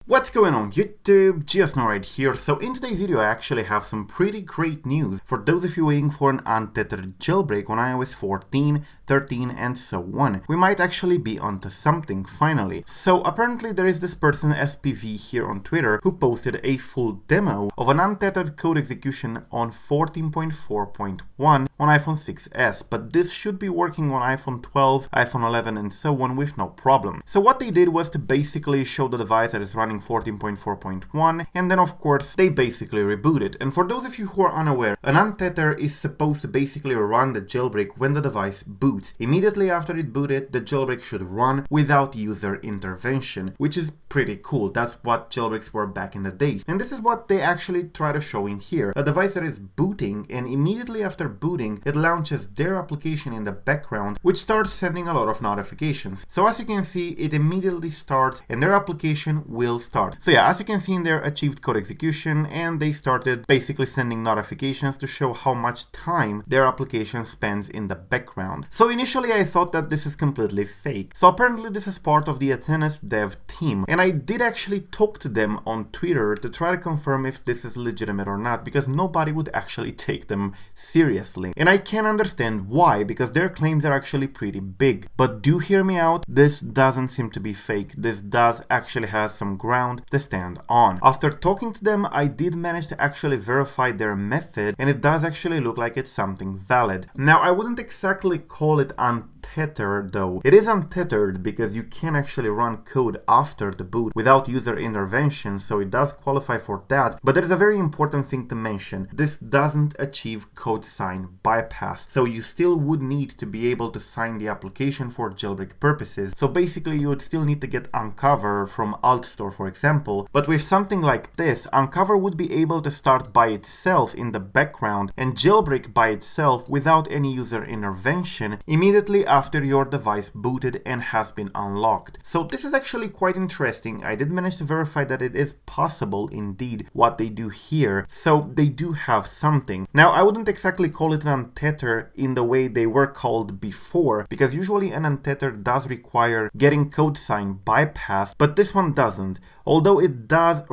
What's going on YouTube? GeoSnow right here. So in today's video I actually have some pretty great news for those of you waiting for an untethered jailbreak on iOS 14, 13 and so on. We might actually be onto something finally. So apparently there is this person SPV here on Twitter who posted a full demo of an untethered code execution on 14.4.1 on iPhone 6s, but this should be working on iPhone 12, iPhone 11 and so on with no problem. So what they did was to basically show the device that is running 14.4.1 and then of course they basically rebooted. And for those of you who are unaware, an untether is supposed to basically run the jailbreak when the device boots. Immediately after it booted, the jailbreak should run without user intervention, which is pretty cool. That's what jailbreaks were back in the days. And this is what they actually try to show in here. A device that is booting, and immediately after booting it launches their application in the background, which starts sending a lot of notifications. So as you can see, it immediately starts and their application will start. So yeah, as you can see in there, achieved code execution, and they started basically sending notifications to show how much time their application spends in the background. So initially I thought that this is completely fake. So apparently this is part of the Athena's dev team, and I did actually talk to them on Twitter to try to confirm if this is legitimate or not, because nobody would actually take them seriously. And I can understand why, because their claims are actually pretty big. But do hear me out, this doesn't seem to be fake. This does actually have some ground to stand on. After talking to them, I did manage to actually verify their method, and it does actually look like it's something valid. Now, I wouldn't exactly call it untethered though. It is untethered because you can actually run code after the boot without user intervention, so it does qualify for that. But there is a very important thing to mention. This doesn't achieve CodeSign bypass, so you still would need to be able to sign the application for jailbreak purposes. So basically you would still need to get Uncover from AltStore, for example. But with something like this, Uncover would be able to start by itself in the background and jailbreak by itself without any user intervention immediately after your device booted and has been unlocked. So this is actually quite interesting. I did manage to verify that it is possible indeed what they do here, so they do have something. Now, I wouldn't exactly call it an untether in the way they were called before, because usually an untether does require getting CodeSign bypassed, but this one doesn't. Although it does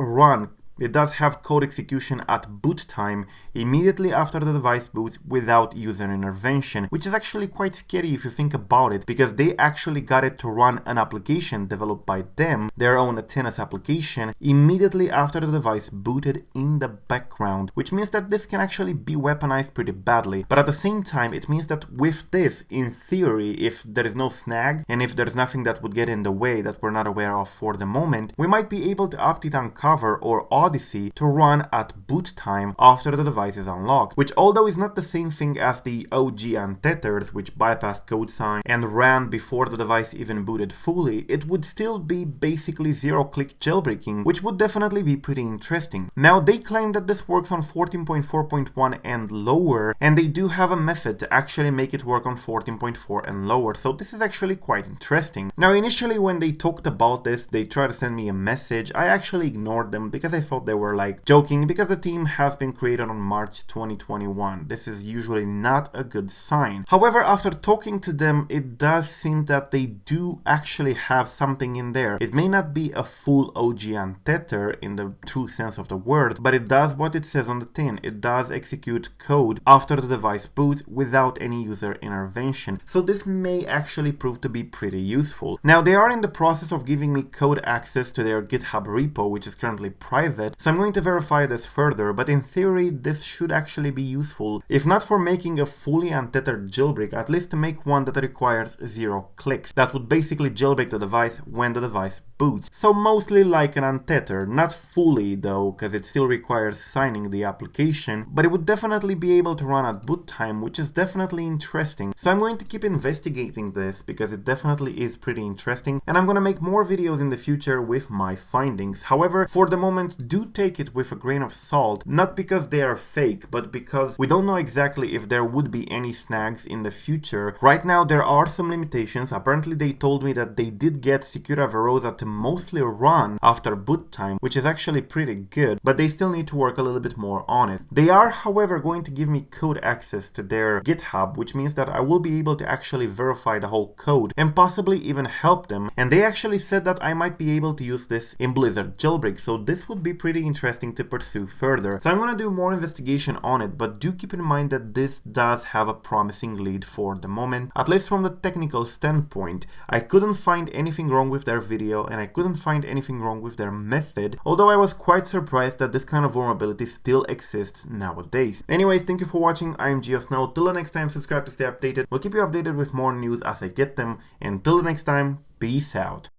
have code execution at boot time immediately after the device boots without user intervention, which is actually quite scary if you think about it, because they actually got it to run an application developed by them, their own Athena's application, immediately after the device booted in the background, which means that this can actually be weaponized pretty badly. But at the same time, it means that with this, in theory, if there is no snag and if there's nothing that would get in the way that we're not aware of for the moment, we might be able to opt it Uncover or Odyssey to run at boot time after the device is unlocked, which although is not the same thing as the OG Untethers, which bypassed CodeSign and ran before the device even booted fully, it would still be basically zero-click jailbreaking, which would definitely be pretty interesting. Now, they claim that this works on 14.4.1 and lower, and they do have a method to actually make it work on 14.4 and lower, so this is actually quite interesting. Now, initially when they talked about this, they tried to send me a message. I actually ignored them because I thought they were like joking, because the team has been created on March 2021. This is usually not a good sign. However, after talking to them, it does seem that they do actually have something in there. It may not be a full OG Untether in the true sense of the word, but it does what it says on the tin. It does execute code after the device boots without any user intervention. So this may actually prove to be pretty useful. Now, they are in the process of giving me code access to their GitHub repo, which is currently private, so I'm going to verify this further, but in theory this should actually be useful, if not for making a fully untethered jailbreak, at least to make one that requires 0 clicks. That would basically jailbreak the device when the device boots. So mostly like an untether, not fully though, because it still requires signing the application, but it would definitely be able to run at boot time, which is definitely interesting. So I'm going to keep investigating this because it definitely is pretty interesting, and I'm going to make more videos in the future with my findings. However, for the moment, do take it with a grain of salt, not because they are fake, but because we don't know exactly if there would be any snags in the future. Right now there are some limitations. Apparently they told me that they did get Secura Verosa to mostly run after boot time, which is actually pretty good, but they still need to work a little bit more on it. They are, however, going to give me code access to their GitHub, which means that I will be able to actually verify the whole code and possibly even help them. And they actually said that I might be able to use this in Blizzard Jailbreak, so this would be pretty interesting to pursue further. So I'm gonna do more investigation on it, but do keep in mind that this does have a promising lead for the moment, at least from the technical standpoint. I couldn't find anything wrong with their video and I couldn't find anything wrong with their method, although I was quite surprised that this kind of vulnerability still exists nowadays. Anyways, thank you for watching. I'm GeoSnow. Till the next time, subscribe to stay updated. We'll keep you updated with more news as I get them, and till the next time, peace out.